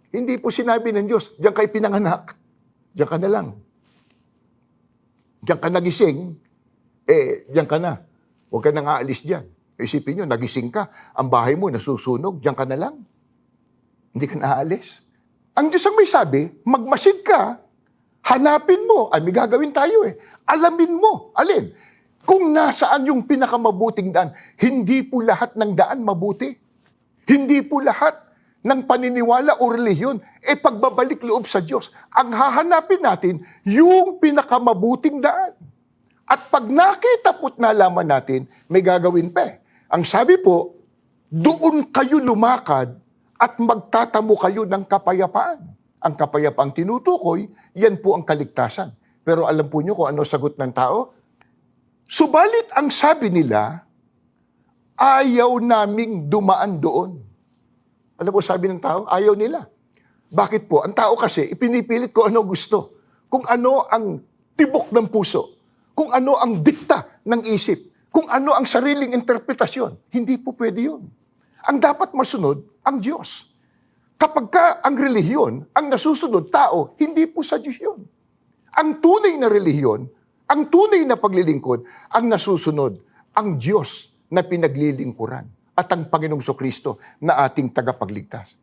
Hindi po sinabi ng Diyos, diyan kayo pinanganak, diyan ka na lang. Diyan ka nagising, diyan ka na. Huwag ka nang aalis diyan. Isipin nyo, nagising ka, ang bahay mo nasusunog, diyan ka na lang. Hindi ka naaalis. Ang Diyos ang may sabi, magmasid ka, hanapin mo, ay may gagawin tayo alamin mo, alin? Kung nasaan yung pinakamabuting daan, hindi po lahat ng daan mabuti. Hindi po lahat ng paniniwala o relihiyon, pagbabalik loob sa Diyos. Ang hahanapin natin, yung pinakamabuting daan. At pag nakita po't nalaman natin, may gagawin pa Ang sabi po, doon kayo lumakad at magtatamo kayo ng kapayapaan. Ang kapayapaang tinutukoy, yan po ang kaligtasan. Pero alam po nyo kung ano sagot ng tao? Subalit ang sabi nila, ayaw naming dumaan doon. Alam po sabi ng tao? Ayaw nila. Bakit po? Ang tao kasi, ipinipilit ko ano gusto. Kung ano ang tibok ng puso. Kung ano ang dikta ng isip. Kung ano ang sariling interpretasyon. Hindi po pwede yun. Ang dapat masunod, ang Diyos. Kapag ka ang relihiyon, ang nasusunod tao, hindi po sa Diyos yun. Ang tunay na relihiyon, ang tunay na paglilingkod, ang nasusunod, ang Diyos na pinaglilingkuran at ang Panginoong Kristo na ating tagapagligtas.